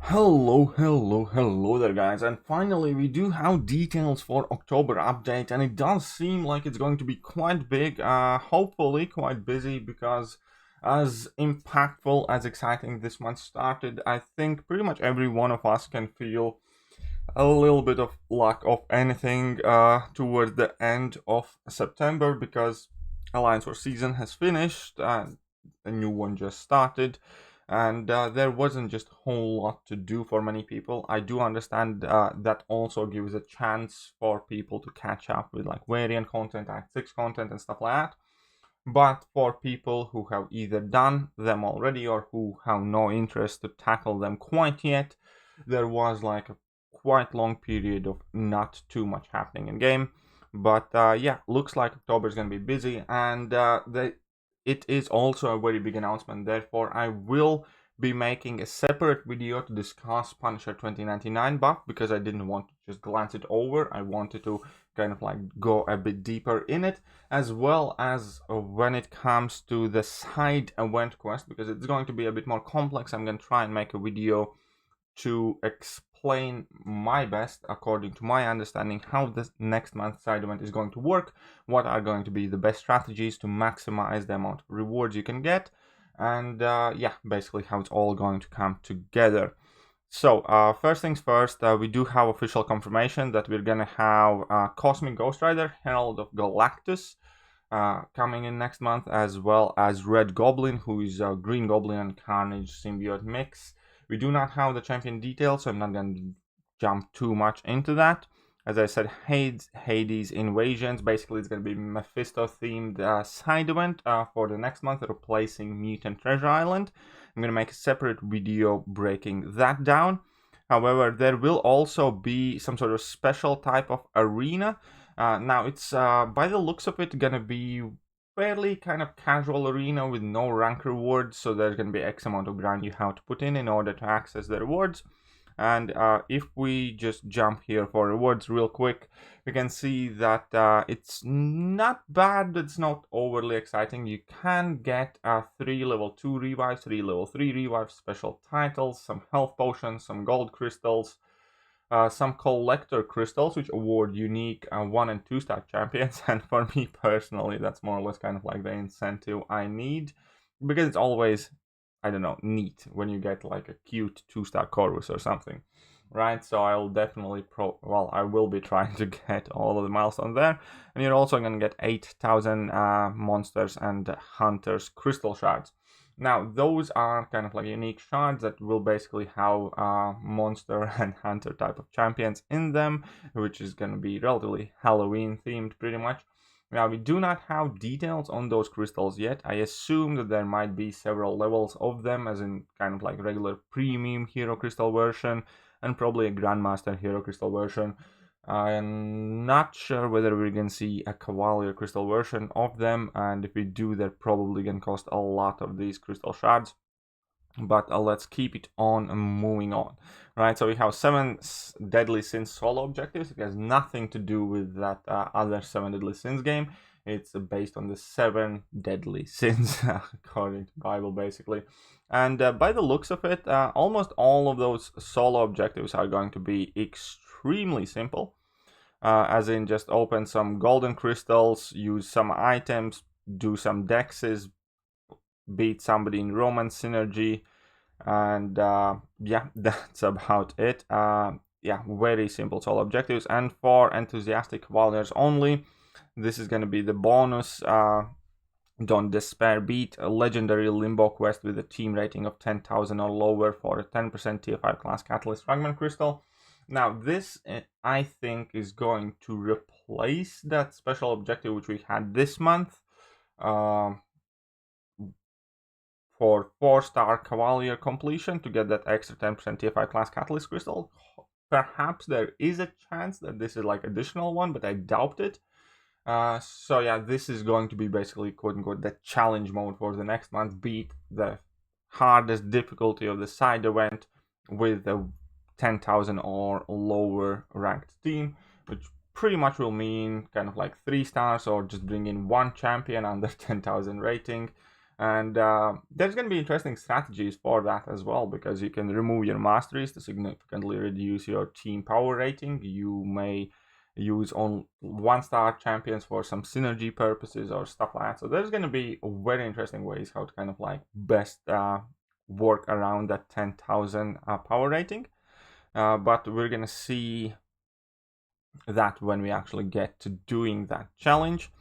Hello there guys, and finally we do have details for October update, and it does seem like it's going to be quite big, hopefully quite busy, because as impactful, as exciting this month started, I think pretty much every one of us can feel a little bit of lack of anything towards the end of September, because Alliance War season has finished and a new one just started, and there wasn't just a whole lot to do for many people. I do understand that also gives a chance for people to catch up with like variant content, Act 6 content, and stuff like that. But for people who have either done them already or who have no interest to tackle them quite yet, there was like a quite long period of not too much happening in game. But yeah, looks like October is going to be busy, and it is also a very big announcement. Therefore, I will be making a separate video to discuss Punisher 2099 buff, because I didn't want to just glance it over. I wanted to kind of like go a bit deeper in it, as well as when it comes to the side event quest, because it's going to be a bit more complex. I'm going to try and make a video to explain my best, according to my understanding, how this next month's side event is going to work, what are going to be the best strategies to maximize the amount of rewards you can get, and yeah, basically how it's all going to come together. So, first things first, we do have official confirmation that we're gonna have Cosmic Ghost Rider, Herald of Galactus, coming in next month, as well as Red Goblin, who is a Green Goblin and Carnage symbiote mix. We do not have the champion details, so I'm not gonna jump too much into that. As I said, Hades Invasions, basically it's gonna be Mephisto-themed side event for the next month, replacing Mutant Treasure Island. I'm going to make a separate video breaking that down. However, there will also be some sort of special type of arena. Now, it's by the looks of it going to be fairly kind of casual arena with no rank rewards. So there's going to be X amount of grind you have to put in order to access the rewards. And if we just jump here for rewards real quick, we can see that it's not bad, but it's not overly exciting. You can get 3 level 2 revives, 3 level 3 revives, special titles, some health potions, some gold crystals, some collector crystals, which award unique 1 and 2 star champions. And for me personally, that's more or less kind of like the incentive I need, because it's always, I don't know, neat when you get like a cute 2-star Corvus or something, right? So I'll definitely I will be trying to get all of the milestones there, and you're also gonna get 8,000 monsters and hunters crystal shards. Now those are kind of like unique shards that will basically have monster and hunter type of champions in them, which is gonna be relatively Halloween themed pretty much. Now, we do not have details on those crystals yet. I assume that there might be several levels of them, as in kind of like regular premium hero crystal version and probably a grandmaster hero crystal version. I'm not sure whether we're gonna see a cavalier crystal version of them, and if we do, they're probably gonna cost a lot of these crystal shards. But let's keep it on moving on, right? So we have 7 deadly sins solo objectives. It has nothing to do with that other 7 deadly sins game. It's based on the 7 deadly sins according to Bible, basically. And by the looks of it, almost all of those solo objectives are going to be extremely simple, as in just open some golden crystals, use some items, do some dexes, beat somebody in Roman synergy, and yeah, that's about it. Yeah, very simple solo objectives, and for enthusiastic cavaliers only, this is going to be the bonus Don't Despair beat, a legendary limbo quest with a team rating of 10,000 or lower for a 10% TF5 class catalyst fragment crystal. Now this, I think, is going to replace that special objective which we had this month for 4-star Cavalier completion to get that extra 10% TF5 class Catalyst Crystal. Perhaps there is a chance that this is like additional one, but I doubt it. So yeah, this is going to be basically quote-unquote the challenge mode for the next month. Beat the hardest difficulty of the side event with a 10,000 or lower ranked team, which pretty much will mean kind of like 3 stars, or just bring in 1 champion under 10,000 rating. And there's going to be interesting strategies for that as well, because you can remove your masteries to significantly reduce your team power rating. You may use on 1-star champions for some synergy purposes or stuff like that. So there's going to be very interesting ways how to kind of like best work around that 10,000 power rating. But we're going to see that when we actually get to doing that challenge.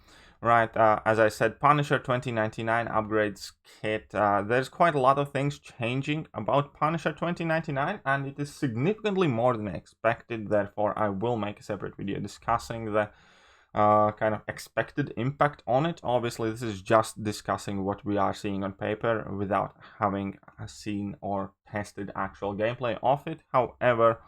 Right, as I said, Punisher 2099 upgrades kit. There's quite a lot of things changing about Punisher 2099, and it is significantly more than expected. Therefore, I will make a separate video discussing the kind of expected impact on it. Obviously, this is just discussing what we are seeing on paper without having seen or tested actual gameplay of it. However,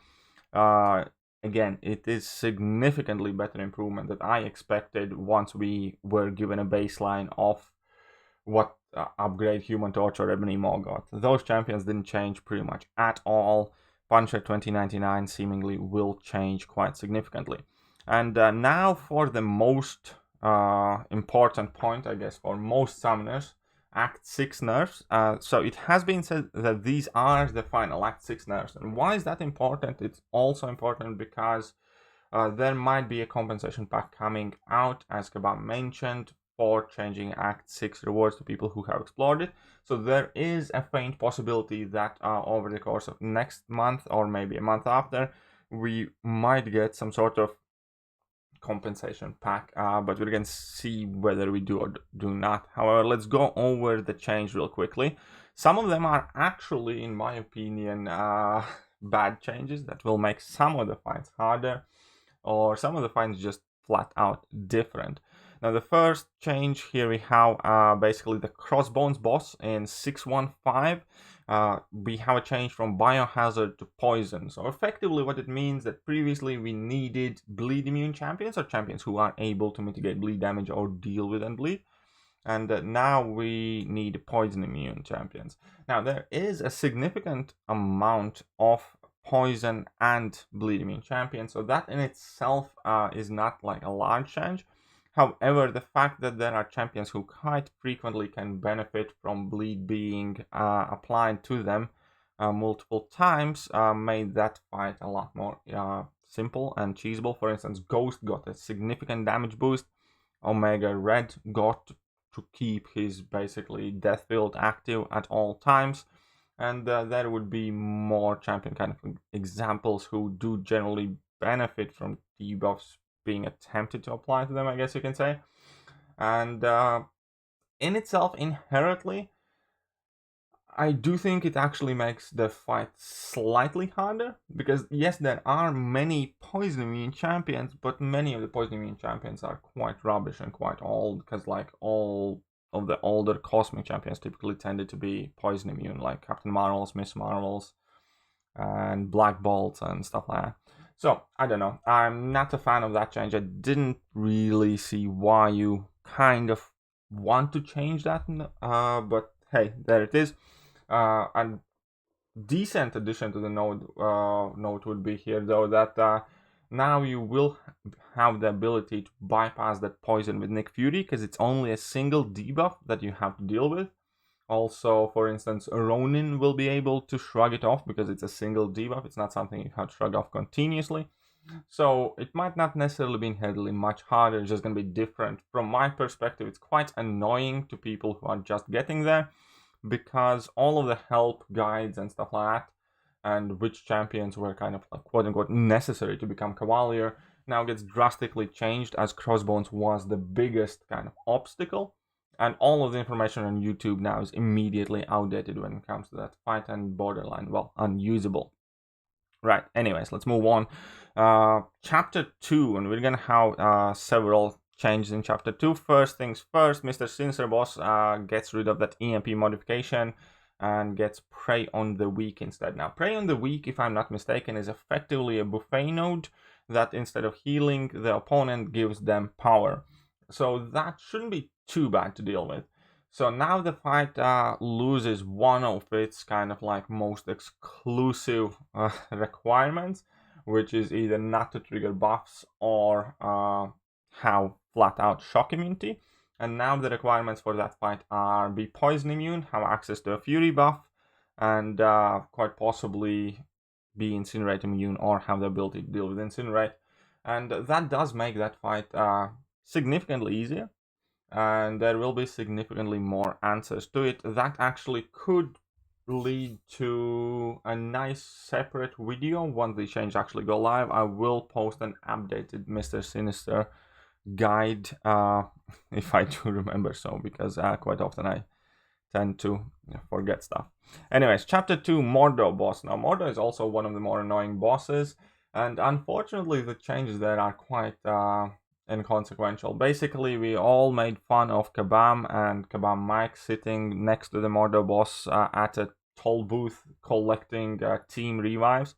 again, it is significantly better improvement that I expected once we were given a baseline of what upgrade Human Torch or Ebony Maw got. Those champions didn't change pretty much at all. Punisher 2099 seemingly will change quite significantly. And now for the most important point, I guess, for most summoners, Act 6 nerfs. So it has been said that these are the final Act 6 nerfs. And why is that important? It's also important because there might be a compensation pack coming out, as Kebab mentioned, for changing Act 6 rewards to people who have explored it. So there is a faint possibility that over the course of next month, or maybe a month after, we might get some sort of compensation pack, but we're gonna see whether we do or do not. However, let's go over the change real quickly. Some of them are actually, in my opinion, bad changes that will make some of the fights harder, or some of the fights just flat out different. Now, the first change here we have basically the Crossbones boss in 615. We have a change from biohazard to poison. So effectively what it means that previously we needed bleed immune champions, or champions who are able to mitigate bleed damage or deal with unbleed. And now we need poison immune champions. Now there is a significant amount of poison and bleed immune champions, so that in itself is not like a large change. However, the fact that there are champions who quite frequently can benefit from bleed being applied to them multiple times made that fight a lot more simple and cheesable. For instance, Ghost got a significant damage boost. Omega Red got to keep his basically death field active at all times. And there would be more champion kind of examples who do generally benefit from debuffs being attempted to apply to them, I guess you can say. And in itself, inherently, I do think it actually makes the fight slightly harder, because yes, there are many poison immune champions, but many of the poison immune champions are quite rubbish and quite old, because like all of the older cosmic champions typically tended to be poison immune, like Captain Marvels, Miss Marvels, and Black Bolt and stuff like that. So, I don't know. I'm not a fan of that change. I didn't really see why you kind of want to change that, but hey, there it is. A decent addition to the note would be here, though, that now you will have the ability to bypass that poison with Nick Fury, because it's only a single debuff that you have to deal with. Also, for instance, Ronin will be able to shrug it off because it's a single debuff. It's not something you have to shrug off continuously. So it might not necessarily be inherently much harder, it's just going to be different. From my perspective, it's quite annoying to people who are just getting there, because all of the help guides and stuff like that, and which champions were kind of like quote-unquote necessary to become Cavalier, now gets drastically changed, as Crossbones was the biggest kind of obstacle. And all of the information on YouTube now is immediately outdated when it comes to that fight, and borderline, well, unusable. Right, anyways, let's move on. Chapter 2, and we're gonna have several changes in Chapter 2. First things first, Mr. Sinister Boss gets rid of that EMP modification and gets Prey on the Weak instead. Now, Prey on the Weak, if I'm not mistaken, is effectively a buffet node that instead of healing the opponent gives them power. So that shouldn't be too bad to deal with. So now the fight loses one of its kind of like most exclusive requirements, which is either not to trigger buffs or have flat out shock immunity. And now the requirements for that fight are be poison immune, have access to a fury buff, and quite possibly be Incinerate immune or have the ability to deal with Incinerate. And that does make that fight significantly easier, and there will be significantly more answers to it. That actually could lead to a nice separate video once the change actually go live. I will post an updated Mr. Sinister guide, if I do remember so, because quite often I tend to forget stuff. Anyways, chapter 2, Mordo boss. Now, Mordo is also one of the more annoying bosses, and unfortunately the changes there are quite inconsequential. Basically, we all made fun of Kabam and Kabam Mike sitting next to the Mordo boss at a toll booth collecting team revives,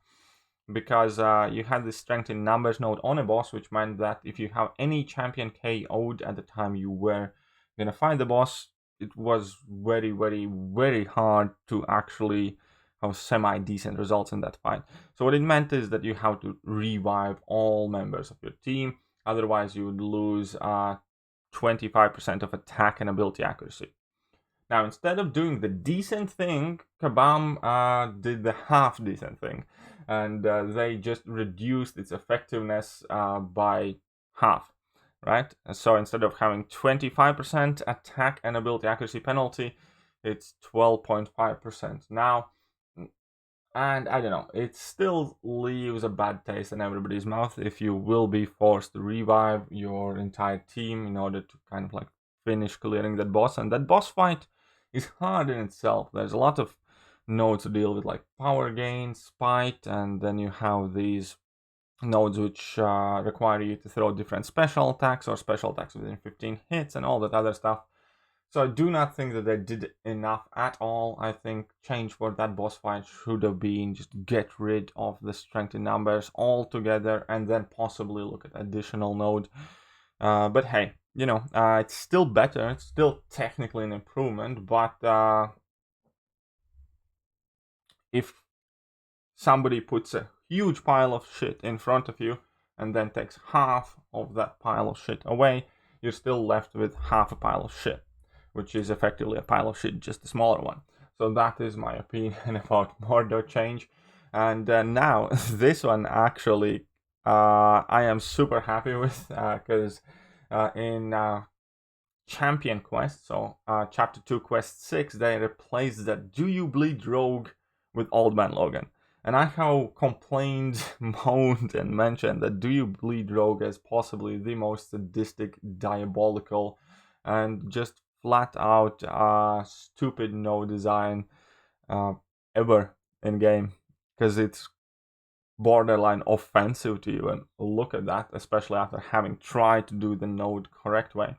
because you had this strength in numbers node on a boss, which meant that if you have any champion KO'd at the time you were gonna fight the boss, it was very, very, very hard to actually have semi-decent results in that fight. So what it meant is that you have to revive all members of your team, otherwise you would lose 25% of attack and ability accuracy. Now, instead of doing the decent thing, Kabam did the half-decent thing, and they just reduced its effectiveness by half, right? So instead of having 25% attack and ability accuracy penalty, it's 12.5% now. And I don't know, it still leaves a bad taste in everybody's mouth if you will be forced to revive your entire team in order to kind of like finish clearing that boss. And that boss fight is hard in itself. There's a lot of nodes to deal with, like power gain, spite, and then you have these nodes which require you to throw different special attacks or special attacks within 15 hits and all that other stuff. So I do not think that they did enough at all. I think change for that boss fight should have been just get rid of the strength in numbers altogether and then possibly look at additional node. But hey, you know, it's still better. It's still technically an improvement, but if somebody puts a huge pile of shit in front of you and then takes half of that pile of shit away, you're still left with half a pile of shit, which is effectively a pile of shit, just a smaller one. So that is my opinion about Mordo change. And now, this one actually, I am super happy with, because in Champion Quest, so Chapter 2, Quest 6, they replaced that Do You Bleed Rogue with Old Man Logan. And I have complained, moaned, and mentioned that Do You Bleed Rogue is possibly the most sadistic, diabolical, and just flat out stupid no design ever in game, because it's borderline offensive to even look at that, especially after having tried to do the node correct way.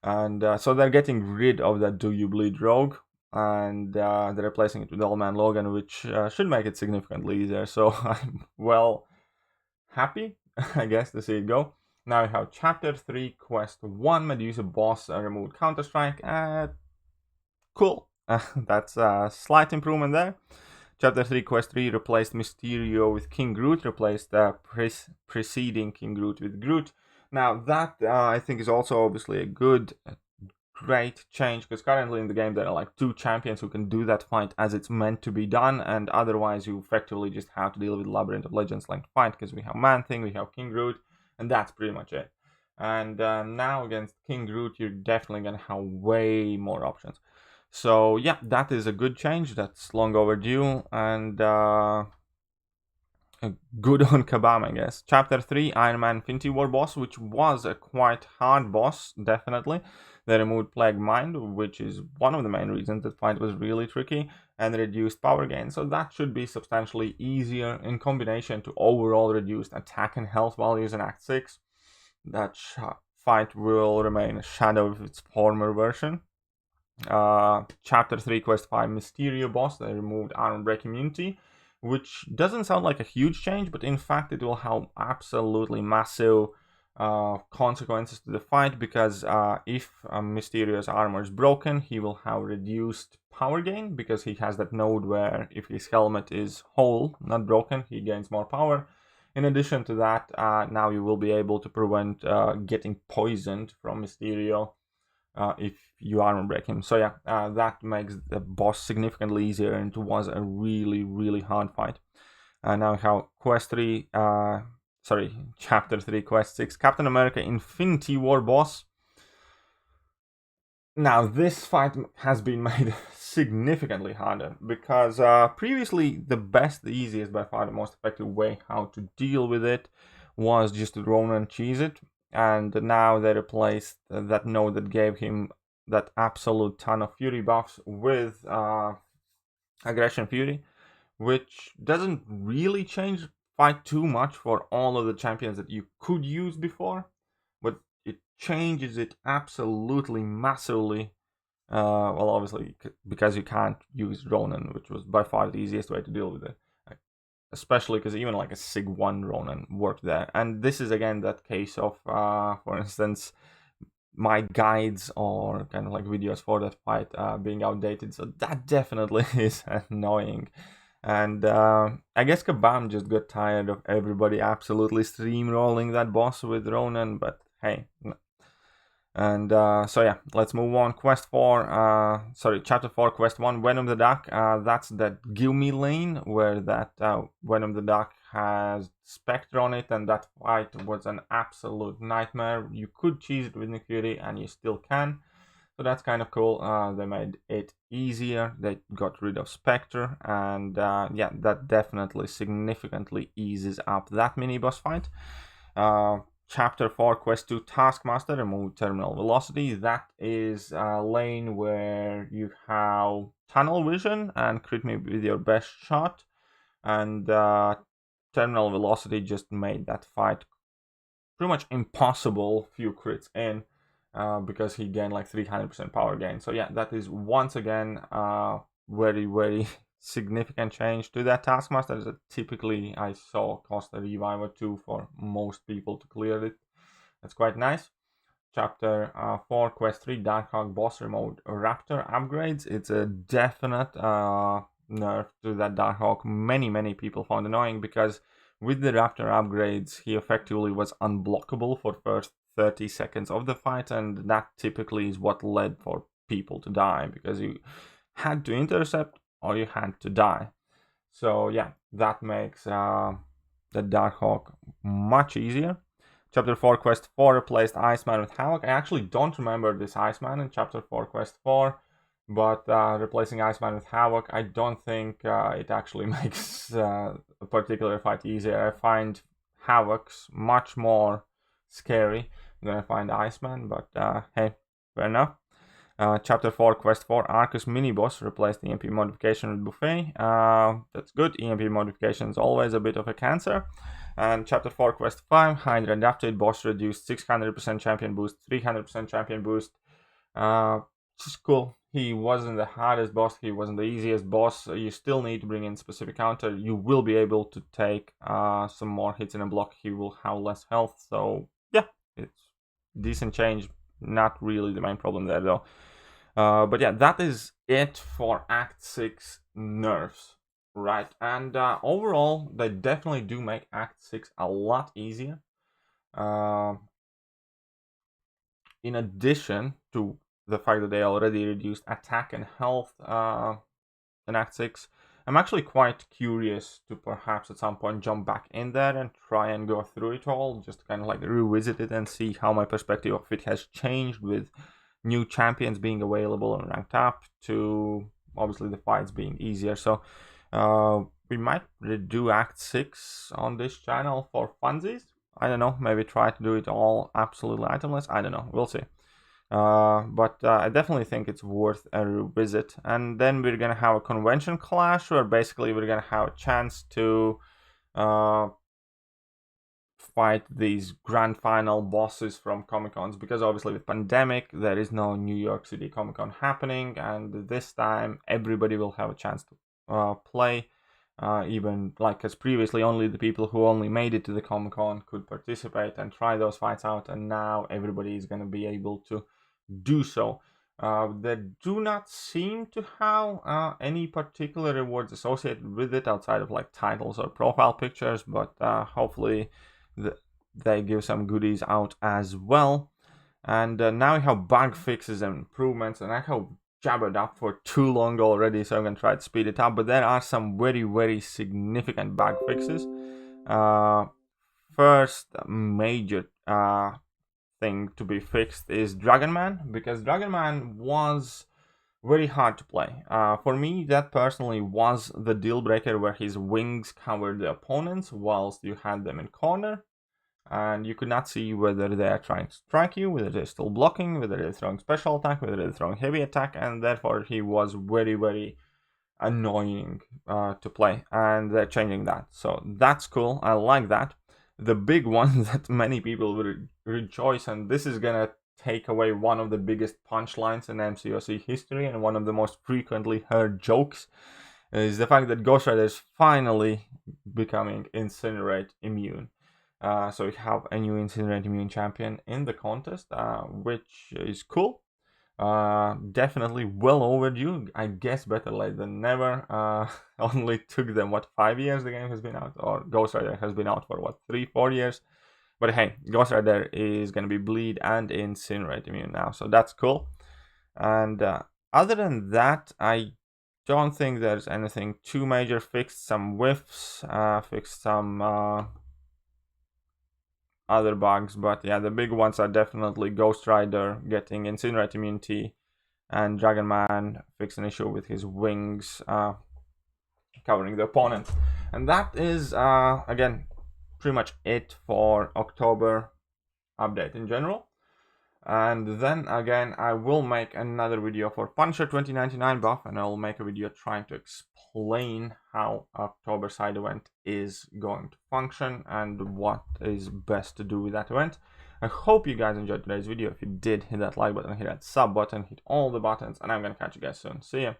And so they're getting rid of that Do You Bleed Rogue, and they're replacing it with Old Man Logan, which should make it significantly easier. So I'm well happy, I guess, to see it go. Now we have Chapter 3, Quest 1, Medusa boss removed Counter-Strike. Cool. That's a slight improvement there. Chapter 3, Quest 3 replaced Mysterio with King Groot, replaced the preceding King Groot with Groot. Now that I think is also obviously a good, great change, because currently in the game there are like 2 champions who can do that fight as it's meant to be done, and otherwise you effectively just have to deal with Labyrinth of Legends like fight, because we have Man-Thing, we have King Groot, and that's pretty much it. And now against King Groot you're definitely gonna have way more options. So yeah, that is a good change. That's long overdue, and good on Kabam, I guess. Chapter 3, Iron Man Infinity War boss, which was a quite hard boss, definitely. They removed Plague Mind, which is one of the main reasons the fight was really tricky, and reduced power gain. So that should be substantially easier in combination to overall reduced attack and health values in Act 6. That fight will remain a shadow of its former version. Chapter 3, Quest 5, Mysterio boss, they removed Armor Break immunity, which doesn't sound like a huge change, but in fact it will have absolutely massive consequences to the fight, because if Mysterio's armor is broken, he will have reduced power gain, because he has that node where if his helmet is whole, not broken, he gains more power. In addition to that, now you will be able to prevent getting poisoned from Mysterio, if you armor break him. So yeah, that makes the boss significantly easier, and it was a really hard fight. Now we have Quest 3, Chapter 3, Quest 6, Captain America Infinity War boss. Now, this fight has been made significantly harder, because previously the easiest, by far the most effective way how to deal with it was just to Ronan cheese it, and now they replaced that node that gave him that absolute ton of Fury buffs with Aggression Fury, which doesn't really change fight too much for all of the champions that you could use before, but it changes it absolutely massively. Well, obviously, because you can't use Ronan, which was by far the easiest way to deal with it. Especially because even like a Sig 1 Ronan worked there. And this is again that case of, for instance, my guides or kind of like videos for that fight being outdated. So that definitely is annoying. And I guess Kabam just got tired of everybody absolutely steamrolling that boss with Ronan, but hey. And so yeah, let's move on. Quest 4, Chapter 4, Quest 1, Venom the Duck. That's that Gimme lane where that Venom the Duck has Spectre on it, and that fight was an absolute nightmare. You could cheese it with Nick Fury, and you still can. So that's kind of cool. They made it easier. They got rid of Spectre, and yeah, that definitely significantly eases up that mini boss fight. Chapter 4, Quest 2, Taskmaster, remove Terminal Velocity. That is a lane where you have Tunnel Vision and crit me with your best shot. And Terminal Velocity just made that fight pretty much impossible few crits in, because he gained like 300% power gain. So yeah, that is once again very significant change to that Taskmaster that typically I saw cost a revive or two for most people to clear it. That's quite nice. Chapter 4, Quest 3, Darkhawk boss remote Raptor upgrades. It's a definite nerf to that Darkhawk. Many people found annoying, because with the Raptor upgrades, he effectively was unblockable for first 30 seconds of the fight, and that typically is what led for people to die, because you had to intercept or you had to die. So yeah, that makes the Darkhawk much easier. Chapter 4, Quest 4 replaced Iceman with Havoc. I actually don't remember this Iceman in Chapter 4, Quest 4, but replacing Iceman with Havoc, I don't think it actually makes a particular fight easier. I find Havoc's much more scary than I find Iceman, but hey, fair enough. Chapter 4, Quest 4, Arcus mini-boss replaced EMP modification with Buffet. That's good. EMP modification is always a bit of a cancer. And Chapter 4, Quest 5, Hydra adapted, boss reduced 600% champion boost, 300% champion boost. Which is cool. He wasn't the hardest boss, he wasn't the easiest boss. You still need to bring in specific counter. You will be able to take some more hits in a block. He will have less health. So yeah, it's decent change. Not really the main problem there though. But yeah, that is it for Act 6 nerfs, right? And overall, they definitely do make Act 6 a lot easier. In addition to the fact that they already reduced attack and health in Act 6, I'm actually quite curious to perhaps at some point jump back in there and try and go through it all, just to kind of like revisit it and see how my perspective of it has changed with new champions being available and ranked up, to obviously the fights being easier. So we might redo Act 6 on this channel for funsies. I don't know, maybe try to do it all absolutely itemless. I don't know, we'll see. But I definitely think it's worth a revisit. And then we're gonna have a convention clash, where basically we're gonna have a chance to fight these grand final bosses from Comic-Cons, because obviously with pandemic there is no New York City Comic-Con happening, and this time everybody will have a chance to play. Even like as previously only the people who only made it to the Comic-Con could participate and try those fights out, and now everybody is going to be able to do so. They do not seem to have any particular rewards associated with it outside of like titles or profile pictures, but hopefully they give some goodies out as well. And now we have bug fixes and improvements, and I have jabbered up for too long already, so I'm gonna try to speed it up. But there are some very significant bug fixes. First major thing to be fixed is Dragon Man, because Dragon Man was very hard to play. For me, that personally was the deal breaker, where his wings covered the opponents whilst you had them in corner, and you could not see whether they are trying to strike you, whether they're still blocking, whether they're throwing special attack, whether they're throwing heavy attack, and therefore he was very annoying to play, and they're changing that. So that's cool, I like that. The big one that many people will rejoice, and this is gonna take away one of the biggest punchlines in MCOC history and one of the most frequently heard jokes, is the fact that Ghost Rider is finally becoming Incinerate immune. So we have a new Incinerate immune champion in the contest, which is cool. Definitely well overdue. I guess better late than never. Only took them, what, 5 years the game has been out, or Ghost Rider has been out for, what, 3-4 years. But hey, Ghost Rider is going to be bleed and Incinerate immune now, so that's cool. And other than that, I don't think there's anything too major. Fixed some whiffs, fixed some other bugs, but yeah, the big ones are definitely Ghost Rider getting Incinerate immunity, and Dragon Man fixed an issue with his wings covering the opponent. And that is, again, pretty much it for October update in general. And then again, I will make another video for Punisher 2099 buff, and I'll make a video trying to explain how October side event is going to function and what is best to do with that event. I hope you guys enjoyed today's video. If you did, hit that like button, hit that sub button, hit all the buttons, and I'm gonna catch you guys soon. See ya!